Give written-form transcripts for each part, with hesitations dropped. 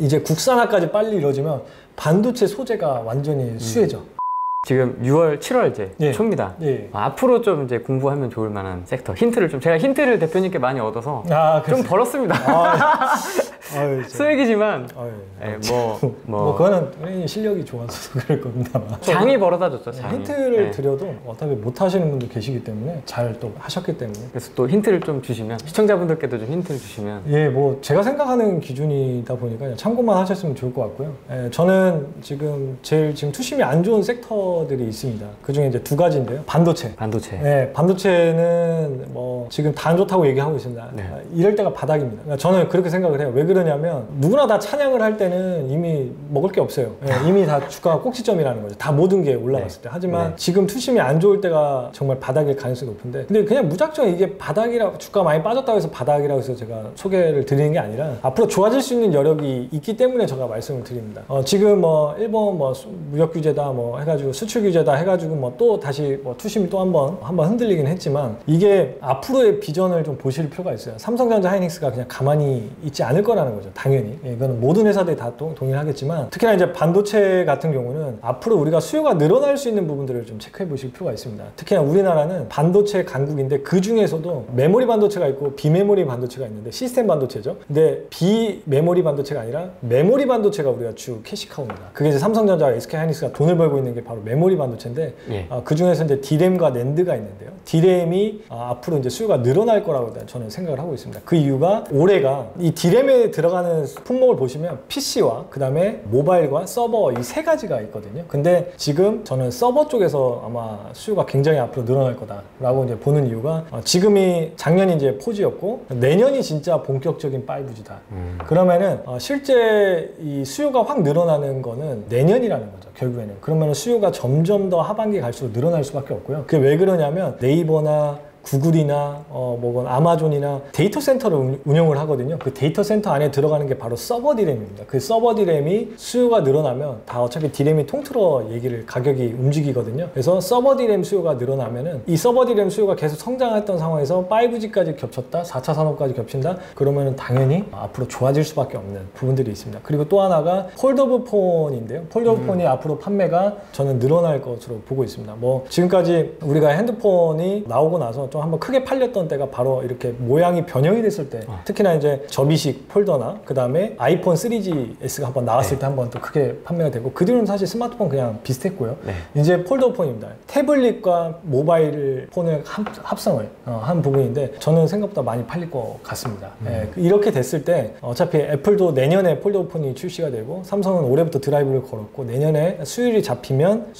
이제 국산화까지 빨리 이루어지면 반도체 소재가 완전히 수혜죠. 지금 6월, 7월 이제 예. 초입니다. 예. 앞으로 좀 이제 공부하면 좋을 만한 섹터 힌트를 제가 힌트를 대표님께 많이 얻어서 좀 벌었습니다. 수액이지만 뭐 그거는 실력이 좋아서 그럴 겁니다. 장이 벌어다 줬죠. 장이. 힌트를 드려도 어차피 못 하시는 분도 계시기 때문에 잘 또 하셨기 때문에. 그래서 또 힌트를 좀 주시면 시청자분들께도 좀 힌트를 주시면 예, 뭐 제가 생각하는 기준이다 보니까 그냥 참고만 하셨으면 좋을 것 같고요. 예, 저는 지금 지금 투심이 안 좋은 섹터들이 있습니다. 그 중에 이제 두 가지인데요. 반도체. 네, 반도체는 뭐 지금 다 안 좋다고 얘기하고 있습니다. 네. 이럴 때가 바닥입니다. 그러니까 저는 그렇게 생각을 해요. 왜 그러냐면 누구나 다 찬양을 할 때는 이미 먹을 게 없어요. 네, 이미 다 주가가 꼭지점이라는 거죠. 다 모든 게 올라갔을 때. 하지만 지금 투심이 안 좋을 때가 정말 바닥일 가능성이 높은데, 근데 그냥 무작정 이게 바닥이라고, 주가 많이 빠졌다고 해서 바닥이라고 해서 제가 소개를 드리는 게 아니라 앞으로 좋아질 수 있는 여력이 있기 때문에 제가 말씀을 드립니다. 지금 뭐 일본 뭐 무역 규제다 뭐 해가지고 수출 규제다 해가지고 뭐 또 다시 뭐 투심이 또 한번 흔들리긴 했지만, 이게 앞으로의 비전을 좀 보실 필요가 있어요. 삼성전자 하이닉스가 그냥 가만히 있지 않을 거라는 거죠. 당연히. 이거는 모든 회사들이 다 동일하겠지만, 특히나 이제 반도체 같은 경우는 앞으로 우리가 수요가 늘어날 수 있는 부분들을 좀 체크해 보실 필요가 있습니다. 특히나 우리나라는 반도체 강국인데 그 중에서도 메모리 반도체가 있고 비메모리 반도체가 있는데, 시스템 반도체죠. 근데 비메모리 반도체가 아니라 메모리 반도체가 우리가 주 캐시카우입니다. 그게 이제 삼성전자와 SK 하이닉스가 돈을 벌고 있는 게 바로 메모리 반도체인데, 그 중에서 이제 D램과 낸드가 있는데요. D램이 앞으로 이제 수요가 늘어날 거라고 저는 생각을 하고 있습니다. 그 이유가 올해가 이 D램에 들어가는 품목을 보시면 PC와 그 다음에 모바일과 서버 이 세 가지가 있거든요. 근데 지금 저는 서버 쪽에서 아마 수요가 굉장히 앞으로 늘어날 거다라고 이제 보는 이유가, 지금이 작년이 이제 4G였고 내년이 진짜 본격적인 5G다. 그러면은 실제 이 수요가 확 늘어나는 거는 내년이라는 거죠. 결국에는. 그러면 수요가 점점 더 하반기에 갈수록 늘어날 수밖에 없고요. 그게 왜 그러냐면 네이버나 구글이나 아마존이나 데이터 센터를 운영을 하거든요. 그 데이터 센터 안에 들어가는 게 바로 서버 D램입니다. 그 서버 D램이 수요가 늘어나면 다 어차피 D램이 통틀어 가격이 움직이거든요. 그래서 서버 D램 수요가 늘어나면은 이 서버 D램 수요가 계속 성장했던 상황에서 5G까지 겹쳤다, 4차 산업까지 겹친다, 그러면은 당연히 앞으로 좋아질 수밖에 없는 부분들이 있습니다. 그리고 또 하나가 폴더블 폰인데요. 폴더블 폰이 앞으로 판매가 저는 늘어날 것으로 보고 있습니다. 뭐 지금까지 우리가 핸드폰이 나오고 나서 좀 한번 크게 팔렸던 때가 바로 이렇게 모양이 변형이 됐을 때, 특히나 이제 접이식 폴더나 그 다음에 아이폰 3GS가 한번 나왔을 때 한번 또 크게 판매가 되고, 그 뒤로는 사실 스마트폰 그냥 비슷했고요. 이제 폴더폰입니다. 태블릿과 모바일 폰을 합성을 한 부분인데, 저는 생각보다 많이 팔릴 것 같습니다. 이렇게 됐을 때 어차피 애플도 내년에 폴더폰이 출시가 되고, 삼성은 올해부터 드라이브를 걸었고, 내년에 수율이 잡히면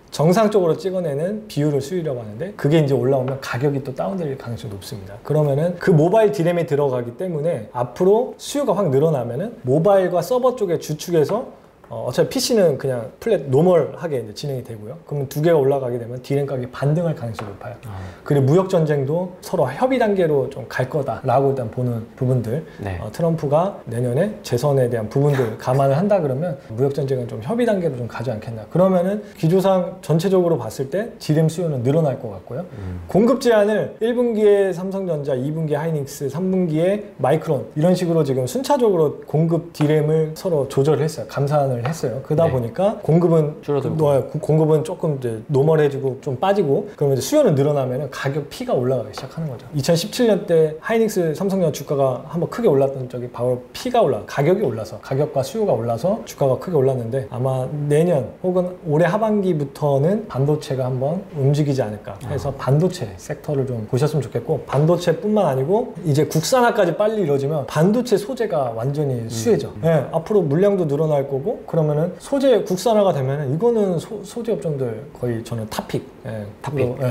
정상적으로 찍어내는 비율을 수율이라고 하는데, 그게 이제 올라오면 가격이 또 다운될 가능성이 높습니다. 그러면은 그 모바일 D램에 들어가기 때문에 앞으로 수요가 확 늘어나면은 모바일과 서버 쪽의 주축에서 어차피 PC는 그냥 플랫 노멀하게 이제 진행이 되고요. 그러면 두 개가 올라가게 되면 D램 가격이 반등할 가능성이 높아요. 그리고 무역 전쟁도 서로 협의 단계로 좀 갈 거다라고 일단 보는 부분들. 트럼프가 내년에 재선에 대한 부분들 감안을 한다 그러면 무역 전쟁은 좀 협의 단계로 좀 가지 않겠나. 그러면은 기조상 전체적으로 봤을 때 D램 수요는 늘어날 것 같고요. 공급 제한을 1분기에 삼성전자, 2분기에 하이닉스, 3분기에 마이크론, 이런 식으로 지금 순차적으로 공급 D램을 서로 조절을 했어요. 감산을 했어요. 그러다 보니까 공급은 줄어들고, 공급은 조금 이제 노멀해지고 좀 빠지고, 그러면 이제 수요는 늘어나면 가격 P가 올라가기 시작하는 거죠. 2017년 때 하이닉스, 삼성전자 주가가 한번 크게 올랐던 적이 바로 P가 가격이 올라서, 가격과 수요가 올라서 주가가 크게 올랐는데, 아마 내년 혹은 올해 하반기부터는 반도체가 한번 움직이지 않을까 해서 반도체 섹터를 좀 보셨으면 좋겠고, 반도체뿐만 아니고 이제 국산화까지 빨리 이루어지면 반도체 소재가 완전히 수혜죠. 앞으로 물량도 늘어날 거고, 그러면은 소재 국산화가 되면은 이거는 소재 업종들 거의 저는 탑픽.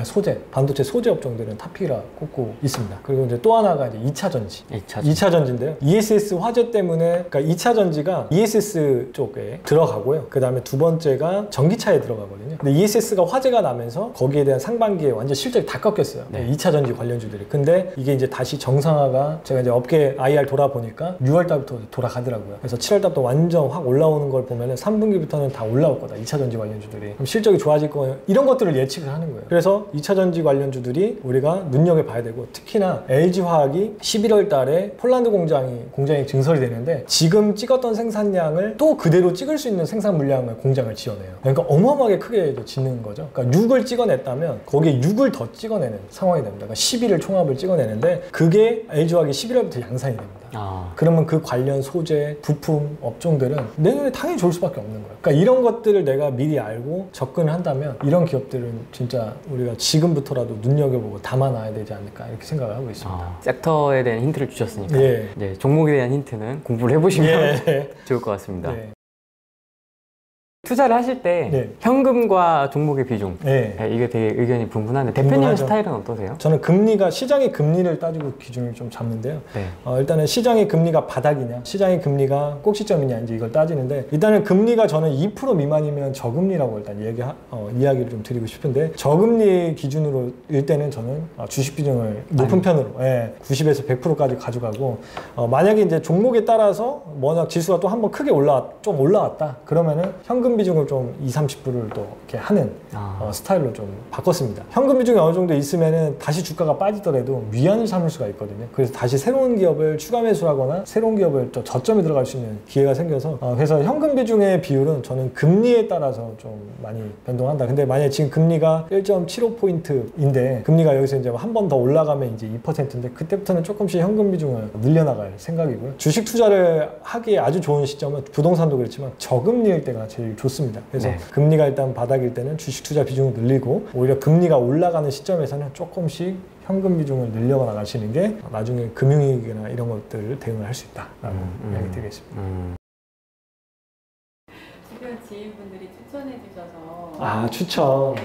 소재, 반도체 소재 업종들은 탑픽이라 꼽고 있습니다. 그리고 이제 또 하나가 이제 2차 전지. 2차 전지인데요. ESS 화재 때문에, 그러니까 2차 전지가 ESS 쪽에 들어가고요. 그 다음에 두 번째가 전기차에 들어가거든요. 근데 ESS가 화재가 나면서 거기에 대한 상반기에 완전 실적이 다 꺾였어요. 2차 전지 관련주들이. 근데 이게 이제 다시 정상화가, 제가 이제 업계 IR 돌아보니까 6월 달부터 돌아가더라고요. 그래서 7월 달부터 완전 확 올라오는 걸 걸 보면은 3분기부터는 다 올라올 거다. 2차 전지 관련주들이. 그럼 실적이 좋아질 거 이런 것들을 예측을 하는 거예요. 그래서 2차 전지 관련주들이 우리가 눈여겨봐야 되고 특히나 LG화학이 11월 달에 폴란드 공장이 증설이 되는데 지금 찍었던 생산량을 또 그대로 찍을 수 있는 생산 물량을 공장을 지어내요. 그러니까 어마어마하게 크게 짓는 거죠. 그러니까 6을 찍어냈다면 거기에 6을 더 찍어내는 상황이 됩니다. 그러니까 11을 총합을 찍어내는데 그게 LG화학이 11월부터 양산이 됩니다. 그러면 그 관련 소재, 부품 업종들은 내년에 당연히 좋을 수밖에 없는 거예요. 그러니까 이런 것들을 내가 미리 알고 접근을 한다면 이런 기업들은 진짜 우리가 지금부터라도 눈여겨보고 담아놔야 되지 않을까 이렇게 생각을 하고 있습니다. 섹터에 대한 힌트를 주셨으니까 이제 종목에 대한 힌트는 공부를 해보시면 좋을 것 같습니다. 투자를 하실 때 현금과 종목의 비중 이게 되게 의견이 분분한데 대표님 스타일은 어떠세요? 저는 금리가 시장의 금리를 따지고 기준을 좀 잡는데요. 일단은 시장의 금리가 바닥이냐 시장의 금리가 꼭지점이냐 이제 이걸 따지는데 일단은 금리가 저는 2% 미만이면 저금리라고 일단 이야기를 좀 드리고 싶은데 저금리 기준으로 일 때는 저는 주식 비중을 높은 편으로 90에서 100%까지 가져가고 만약에 이제 종목에 따라서 워낙 지수가 또 한번 크게 올라왔다 그러면은 현금 비중을 좀 20-30%를 또 이렇게 하는 스타일로 좀 바꿨습니다. 현금 비중이 어느 정도 있으면은 다시 주가가 빠지더라도 위안을 삼을 수가 있거든요. 그래서 다시 새로운 기업을 추가 매수하거나 새로운 기업을 또 저점에 들어갈 수 있는 기회가 생겨서 그래서 현금 비중의 비율은 저는 금리에 따라서 좀 많이 변동한다. 근데 만약에 지금 금리가 1.75포인트인데 금리가 여기서 이제 한 번 더 올라가면 이제 2%인데 그때부터는 조금씩 현금 비중을 늘려나갈 생각이고요. 주식 투자를 하기에 아주 좋은 시점은 부동산도 그렇지만 저금리일 때가 제일 좋습니다. 그래서 금리가 일단 바닥일 때는 주식 투자 비중을 늘리고 오히려 금리가 올라가는 시점에서는 조금씩 현금 비중을 늘려나가시는 게 나중에 금융위기나 이런 것들을 대응을 할 수 있다라고 이야기 드리겠습니다. 주변 지인분들이 추천해 주셔서 추천.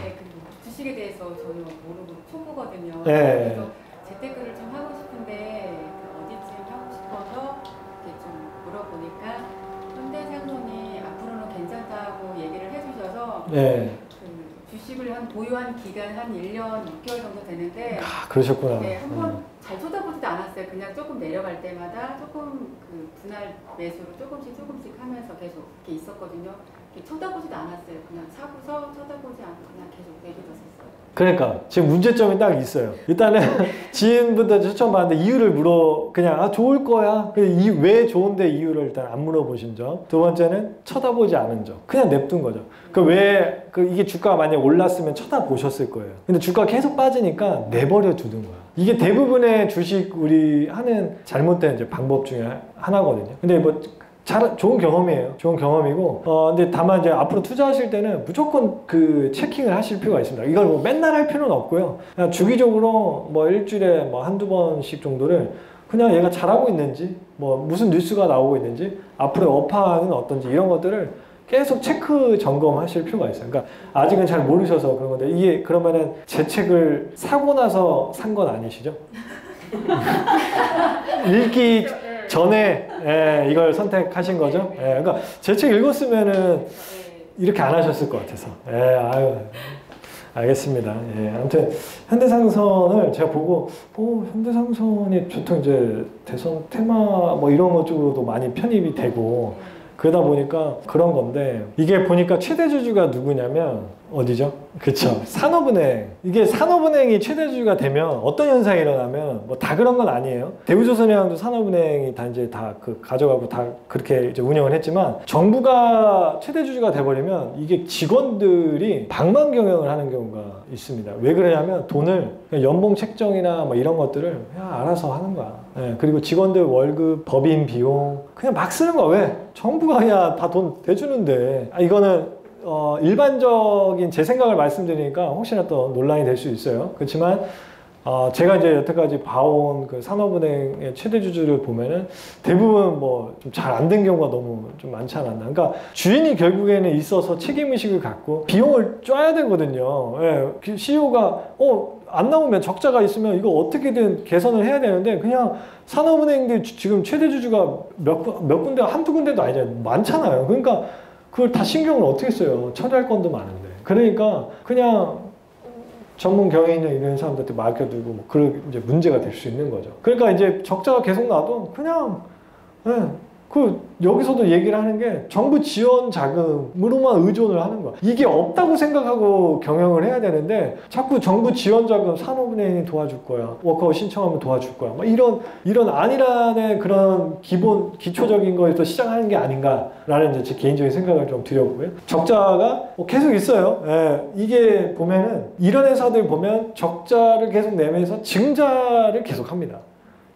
주식에 대해서 전혀 모르고 초보거든요. 그래서 재테크를 좀 하고 싶은데 어디쯤 하고 싶어서 이렇게 좀 물어보니까 현대상손이 앞으로는 괜찮다고 얘기를 해주셔서 그 주식을 보유한 기간 한 1년 6개월 정도 되는데 그러셨구나. 한번 잘 쳐다보지도 않았어요. 그냥 조금 내려갈 때마다 조금 그 분할 매수로 조금씩 하면서 계속 이렇게 있었거든요. 이렇게 쳐다보지도 않았어요. 그냥 사고서 쳐다보지 않고 그냥 계속 내려뒀었어요. 그러니까 지금 문제점이 딱 있어요. 일단은 지인분들 추천받는데 이유를 그냥 좋을 거야. 왜 좋은데 이유를 일단 안 물어보신 점. 두 번째는 쳐다보지 않은 점. 그냥 냅둔 거죠. 이게 주가가 만약에 올랐으면 쳐다보셨을 거예요. 근데 주가가 계속 빠지니까 내버려 두는 거야. 이게 대부분의 주식 우리 하는 잘못된 이제 방법 중에 하나거든요. 근데 좋은 경험이에요. 좋은 경험이고, 근데 다만 이제 앞으로 투자하실 때는 무조건 그 체킹을 하실 필요가 있습니다. 이걸 맨날 할 필요는 없고요. 그냥 주기적으로 일주일에 한두 번씩 정도를 그냥 얘가 잘하고 있는지, 무슨 뉴스가 나오고 있는지, 앞으로 업황은 어떤지 이런 것들을 계속 체크 점검하실 필요가 있어요. 그러니까 아직은 잘 모르셔서 그런 건데 이게 그러면은 제 책을 사고 나서 산 건 아니시죠? 읽기 전에 이걸 선택하신 거죠? 그러니까 제 책 읽었으면은 이렇게 안 하셨을 것 같아서. 알겠습니다. 아무튼 현대상선을 제가 보고 현대상선이 보통 이제 대선 테마 이런 것 쪽으로도 많이 편입이 되고 그러다 보니까 그런 건데 이게 보니까 최대주주가 누구냐면 어디죠? 그쵸. 산업은행. 이게 산업은행이 최대주주가 되면 어떤 현상이 일어나면 다 그런 건 아니에요. 대우조선해양도 산업은행이 다 가져가고 다 그렇게 이제 운영을 했지만 정부가 최대주주가 돼버리면 이게 직원들이 방만 경영을 하는 경우가 있습니다. 왜 그러냐면 돈을 연봉 책정이나 이런 것들을 그냥 알아서 하는 거야. 그리고 직원들 월급, 법인 비용 그냥 막 쓰는 거야. 왜? 정부가 그냥 다 돈 대주는데. 이거는 일반적인 제 생각을 말씀드리니까 혹시나 또 논란이 될 수 있어요. 그렇지만 제가 이제 여태까지 봐온 그 산업은행의 최대주주를 보면은 대부분 좀 잘 안 된 경우가 너무 좀 많지 않았나. 그러니까 주인이 결국에는 있어서 책임의식을 갖고 비용을 쪄야 되거든요. CEO가 안 나오면 적자가 있으면 이거 어떻게든 개선을 해야 되는데 그냥 산업은행들 지금 최대주주가 몇 군데, 한두 군데도 아니잖아요. 많잖아요. 그러니까 그걸 다 신경을 어떻게 써요? 처리할 건도 많은데. 그러니까 그냥 전문 경영인이나 이런 사람들한테 맡겨두고 그런 이제 문제가 될 수 있는 거죠. 그러니까 이제 적자가 계속 나도 그냥 여기서도 얘기를 하는 게 정부 지원 자금으로만 의존을 하는 거야. 이게 없다고 생각하고 경영을 해야 되는데 자꾸 정부 지원 자금 산업은행이 도와줄 거야. 워크아웃 신청하면 도와줄 거야. 막 이런 안일한의 그런 기초적인 거에서 시작하는 게 아닌가라는 제 개인적인 생각을 좀 드려보고요. 적자가 계속 있어요. 예, 이게 보면은 이런 회사들 보면 적자를 계속 내면서 증자를 계속 합니다.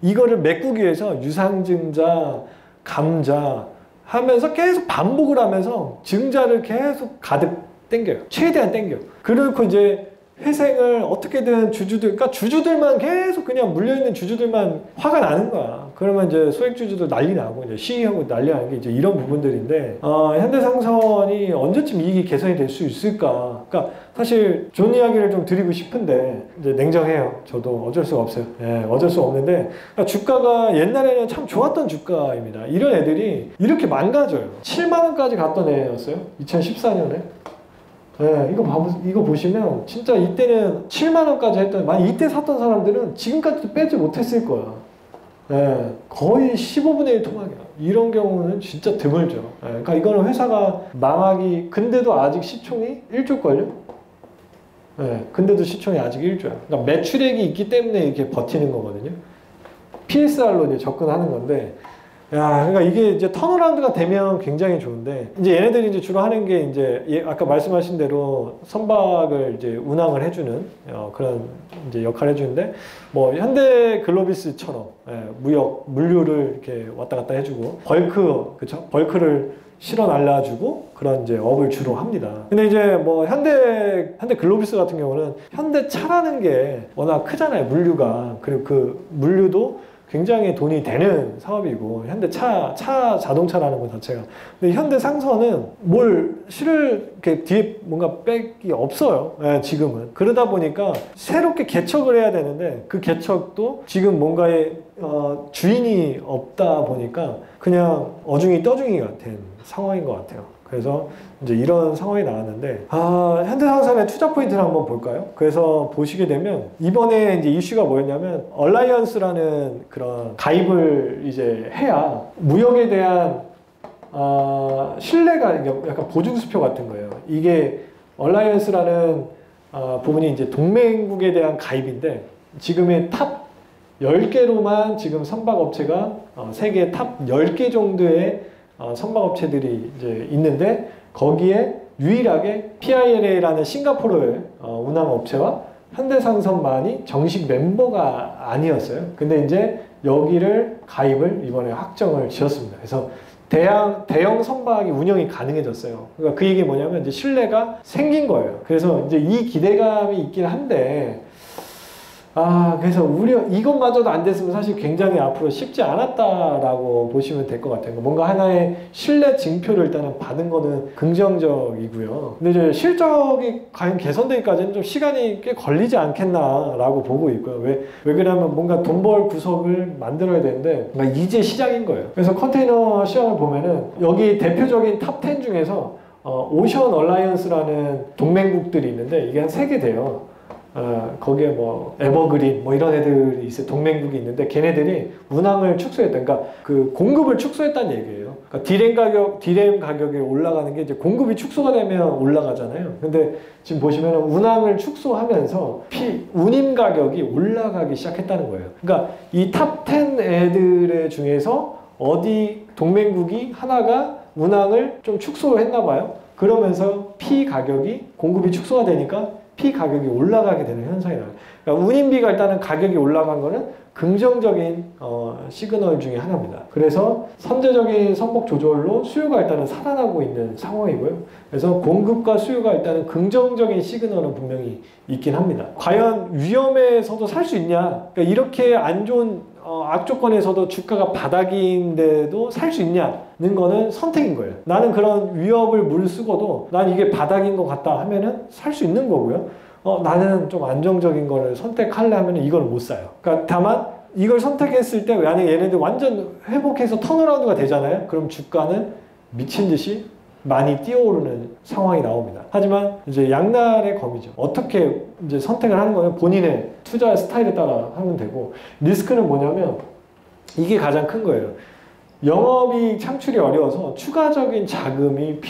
이거를 메꾸기 위해서 유상증자, 감자 하면서 계속 반복을 하면서 증자를 계속 가득 땡겨요. 최대한 땡겨. 그리고 이제 회생을 어떻게든 그러니까 주주들만 계속 그냥 물려있는 주주들만 화가 나는 거야. 그러면 이제 소액주주도 난리 나고 이제 시위하고 난리 나는 게 이제 이런 부분들인데, 현대상선이 언제쯤 이익이 개선이 될 수 있을까? 그러니까 사실 좋은 이야기를 좀 드리고 싶은데 이제 냉정해요. 저도 어쩔 수가 없어요. 예, 어쩔 수 없는데 그러니까 주가가 옛날에는 참 좋았던 주가입니다. 이런 애들이 이렇게 망가져요. 7만 원까지 갔던 애였어요. 2014년에. 네, 이거 보시면 진짜 이때는 7만 원까지 했던, 만약 이때 샀던 사람들은 지금까지도 빼지 못했을 거야. 네, 거의 15분의 1 토막이야. 이런 경우는 진짜 드물죠. 네, 그러니까 이거는 회사가 망하기, 근데도 아직 시총이 1조걸요? 네, 근데도 시총이 아직 1조야. 그러니까 매출액이 있기 때문에 이렇게 버티는 거거든요. PSR로 이제 접근하는 건데, 그러니까 이게 이제 턴어라운드가 되면 굉장히 좋은데, 이제 얘네들이 이제 주로 하는 게 이제 아까 말씀하신 대로 선박을 이제 운항을 해주는 그런 이제 역할을 해주는데, 뭐 현대글로비스처럼 물류를 이렇게 왔다 갔다 해주고 벌크를 실어 날라주고 그런 이제 업을 주로 합니다. 근데 이제 뭐 현대글로비스 같은 경우는 현대차라는 게 워낙 크잖아요, 물류가. 그리고 그 물류도 굉장히 돈이 되는 사업이고, 현대차 자동차라는 것 자체가. 근데 현대상선은 뭘 실을 이렇게 뒤에 뭔가 빽이 없어요. 지금은. 그러다 보니까 새롭게 개척을 해야 되는데 그 개척도 지금 뭔가의 주인이 없다 보니까 그냥 어중이 떠중이가 된 상황인 것 같아요. 그래서 이제 이런 상황이 나왔는데, 현대상선의 투자 포인트를 한번 볼까요? 그래서 보시게 되면 이번에 이제 이슈가 뭐였냐면, 얼라이언스라는 그런 가입을 이제 해야 무역에 대한 신뢰가 약간 보증수표 같은 거예요. 이게 얼라이언스라는 부분이 이제 동맹국에 대한 가입인데, 지금의 탑 10개로만 지금 선박업체가 세계 탑 10개 정도의 선박업체들이 이제 있는데, 거기에 유일하게 PILA라는 싱가포르 운항업체와 현대상선만이 정식 멤버가 아니었어요. 근데 이제 여기를 가입을 이번에 확정을 지었습니다. 그래서 대형 선박이 운영이 가능해졌어요. 그러니까 그 얘기 뭐냐면 이제 신뢰가 생긴 거예요. 그래서 이제 이 기대감이 있긴 한데, 그래서 이것마저도 안 됐으면 사실 굉장히 앞으로 쉽지 않았다라고 보시면 될 것 같아요. 뭔가 하나의 신뢰 증표를 일단은 받은 거는 긍정적이고요. 근데 이제 실적이 과연 개선되기까지는 좀 시간이 꽤 걸리지 않겠나라고 보고 있고요. 왜 그러냐면 뭔가 돈 벌 구석을 만들어야 되는데 이제 시작인 거예요. 그래서 컨테이너 시장을 보면은 여기 대표적인 탑 10 중에서 오션 얼라이언스라는 동맹국들이 있는데 이게 한 3개 돼요. 거기에 뭐 에버그린 뭐 이런 애들이 있어요. 동맹국이 있는데 걔네들이 운항을 축소했다. 그러니까 그 공급을 축소했다는 얘기예요. 그러니까 디램 가격이 올라가는 게 이제 공급이 축소가 되면 올라가잖아요. 근데 지금 보시면 운항을 축소하면서 운임 가격이 올라가기 시작했다는 거예요. 그러니까 이 탑 10 애들의 중에서 어디 동맹국이 하나가 운항을 좀 축소했나 봐요. 그러면서 가격이 공급이 축소가 되니까 가격이 올라가게 되는 현상이 나와요. 그러니까 운임비가 일단은 가격이 올라간 거는 긍정적인 시그널 중에 하나입니다. 그래서 선제적인 선박 조절로 수요가 일단은 살아나고 있는 상황이고요. 그래서 공급과 수요가 일단은 긍정적인 시그널은 분명히 있긴 합니다. 과연 위험에서도 살 수 있냐? 그러니까 이렇게 안 좋은 악조건에서도 주가가 바닥인데도 살 수 있냐는 거는 선택인 거예요. 나는 그런 위협을 무릅쓰고도 난 이게 바닥인 것 같다 하면은 살 수 있는 거고요. 나는 좀 안정적인 거를 선택할래 하면 이걸 못 사요. 그러니까 다만 이걸 선택했을 때 만약에 얘네들 완전 회복해서 턴어라운드가 되잖아요. 그럼 주가는 미친 듯이 많이 뛰어오르는 상황이 나옵니다. 하지만 이제 양날의 검이죠. 어떻게 이제 선택을 하는 거는 본인의 투자 스타일에 따라 하면 되고, 리스크는 뭐냐면 이게 가장 큰 거예요. 영업이익 창출이 어려워서 추가적인 자금이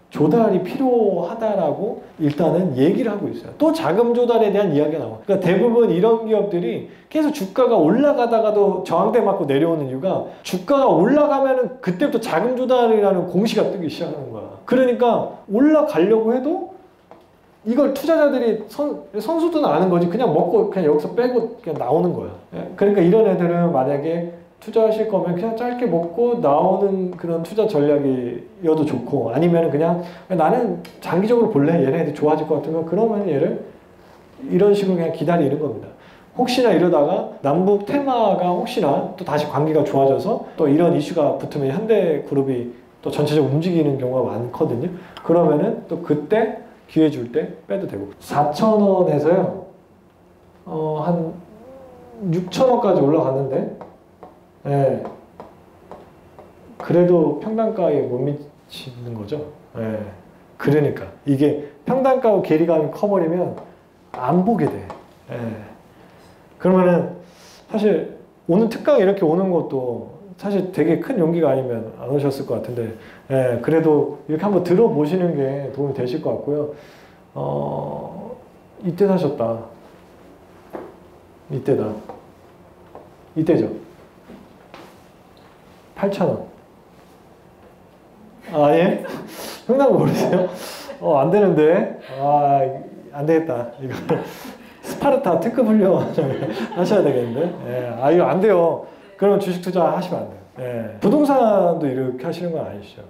조달이 필요하다라고 일단은 얘기를 하고 있어요. 또 자금 조달에 대한 이야기가 나와요. 그러니까 대부분 이런 기업들이 계속 주가가 올라가다가도 저항대 맞고 내려오는 이유가 주가가 올라가면은 그때부터 자금 조달이라는 공시가 뜨기 시작하는 거야. 그러니까 올라가려고 해도 이걸 투자자들이 선수들은 아는 거지 그냥 먹고 그냥 여기서 빼고 그냥 나오는 거야. 그러니까 이런 애들은 만약에 투자하실 거면 그냥 짧게 먹고 나오는 그런 투자 전략이어도 좋고, 아니면 그냥 나는 장기적으로 볼래, 얘네들 좋아질 것 같으면 그러면 얘를 이런 식으로 그냥 기다리는 겁니다. 혹시나 이러다가 남북 테마가 혹시나 또 다시 관계가 좋아져서 또 이런 이슈가 붙으면 현대그룹이 또 전체적으로 움직이는 경우가 많거든요. 그러면은 또 그때 기회 줄 때 빼도 되고. 4,000원에서요 한 6,000원까지 올라갔는데, 예. 그래도 평단가에 못 미치는 거죠. 예. 그러니까 이게 평단가하고 괴리감이 커버리면 안 보게 돼. 예. 그러면은 사실 오늘 특강 이렇게 오는 것도 사실 되게 큰 용기가 아니면 안 오셨을 것 같은데, 예. 그래도 이렇게 한번 들어보시는 게 도움이 되실 것 같고요. 이때 사셨다. 이때다. 이때죠. 8,000원. 아, 예? 형남 모르세요? 안 되는데. 안 되겠다. 이거 스파르타 특급 훈련 하셔야 되겠는데. 예. 이거 안 돼요. 그러면 주식 투자 하시면 안 돼요. 예. 부동산도 이렇게 하시는 건 아니시죠?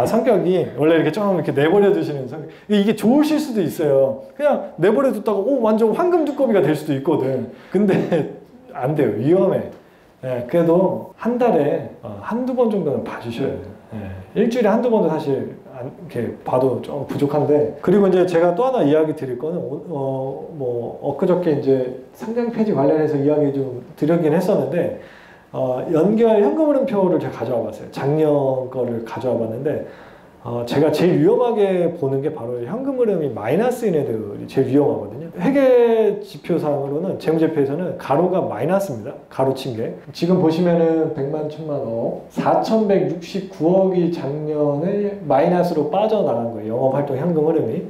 성격이 원래 이렇게 좀 이렇게 내버려 두시는 성격. 이게 좋으실 수도 있어요. 그냥 내버려 뒀다가 완전 황금 두꺼비가 될 수도 있거든. 근데 안 돼요. 위험해. 예, 그래도 한 달에 한두 번 정도는 봐주셔야 돼요. 예, 일주일에 한두 번도 사실 이렇게 봐도 좀 부족한데. 그리고 이제 제가 또 하나 이야기 드릴 거는 엊그저께 이제 상장 폐지 관련해서 이야기 좀 드리긴 했었는데, 연결 현금 흐름표를 제가 가져와 봤어요. 작년 거를 가져와 봤는데, 제가 제일 위험하게 보는 게 바로 현금 흐름이 마이너스인 애들이 제일 위험하거든요. 회계 지표상으로는 재무제표에서는 가로가 마이너스입니다. 가로 친 게. 지금 보시면은 100만, 1000만, 4,169억이 작년에 마이너스로 빠져나간 거예요. 영업활동 현금 흐름이.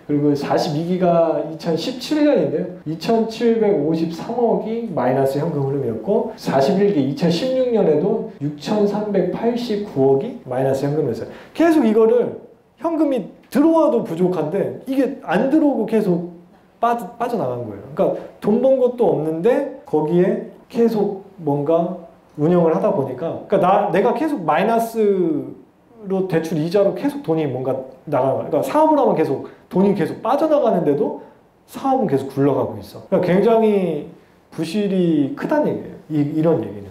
그리고 42기가 2017년인데요. 2,753억이 마이너스 현금 흐름이었고, 41기 2016년에도 6,389억이 마이너스 현금이었어요. 계속 이거를 현금이 들어와도 부족한데 이게 안 들어오고 계속 빠져나간 거예요. 그러니까 돈 번 것도 없는데 거기에 계속 뭔가 운영을 하다 보니까, 그러니까 내가 계속 마이너스로 대출 이자로 계속 돈이 뭔가 나가는 거예요. 그러니까 사업을 하면 계속 돈이 계속 빠져나가는데도 사업은 계속 굴러가고 있어. 그러니까 굉장히 부실이 크다는 얘기예요. 이런 얘기는.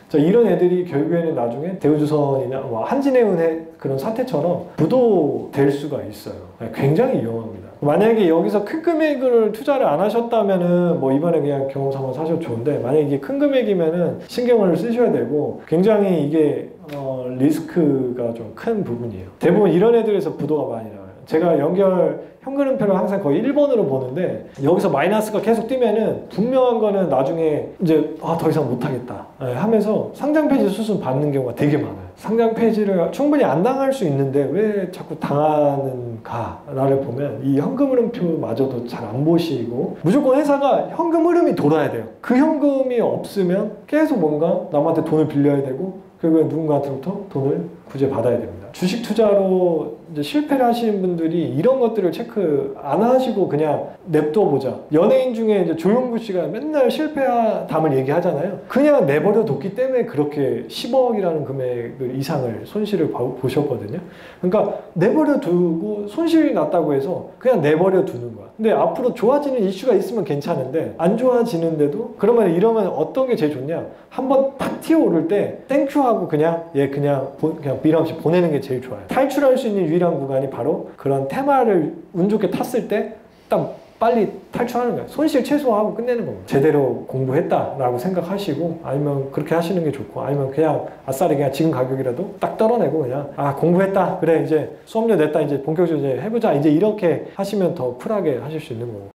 자, 이런 애들이 결국에는 나중에 대우조선이나 한진해운의 그런 사태처럼 부도될 수가 있어요. 굉장히 위험합니다. 만약에 여기서 큰 금액을 투자를 안 하셨다면은 이번에 그냥 경험 삼아 사셔도 좋은데, 만약에 이게 큰 금액이면은 신경을 쓰셔야 되고, 굉장히 이게 리스크가 좀 큰 부분이에요. 대부분 이런 애들에서 부도가 많이 나와요. 제가 연결 현금흐름표를 항상 거의 1번으로 보는데, 여기서 마이너스가 계속 뛰면은 분명한 거는 나중에 이제 더 이상 못하겠다 하면서 상장 폐지 수순 받는 경우가 되게 많아요. 상장 폐지를 충분히 안 당할 수 있는데 왜 자꾸 당하는가를 보면 이 현금 흐름표마저도 잘 안 보시고, 무조건 회사가 현금 흐름이 돌아야 돼요. 그 현금이 없으면 계속 뭔가 남한테 돈을 빌려야 되고, 결국엔 누군가한테부터 돈을 구제받아야 됩니다. 주식 투자로 이제 실패를 하시는 분들이 이런 것들을 체크 안 하시고 그냥 냅둬 보자. 연예인 중에 이제 조용구 씨가 맨날 실패담을 얘기하잖아요. 그냥 내버려 뒀기 때문에 그렇게 10억이라는 금액을 이상을 손실을 보셨거든요. 그러니까 내버려 두고 손실이 났다고 해서 그냥 내버려 두는 거야. 근데 앞으로 좋아지는 이슈가 있으면 괜찮은데 안 좋아지는데도, 이러면 어떤 게 제일 좋냐? 한번 탁 튀어오를 때 땡큐하고 그냥 미련 없이 보내는 게 제일 좋아요. 탈출할 수 있는 유일한 구간이 바로 그런 테마를 운 좋게 탔을 때 딱 빨리 탈출하는 거예요. 손실 최소화하고 끝내는 겁니다. 제대로 공부했다라고 생각하시고, 아니면 그렇게 하시는 게 좋고, 아니면 그냥 아싸리 그냥 지금 가격이라도 딱 떨어내고 그냥 공부했다, 그래 이제 수업료 냈다, 이제 본격적으로 이제 해보자, 이제 이렇게 하시면 더 쿨하게 하실 수 있는 거고.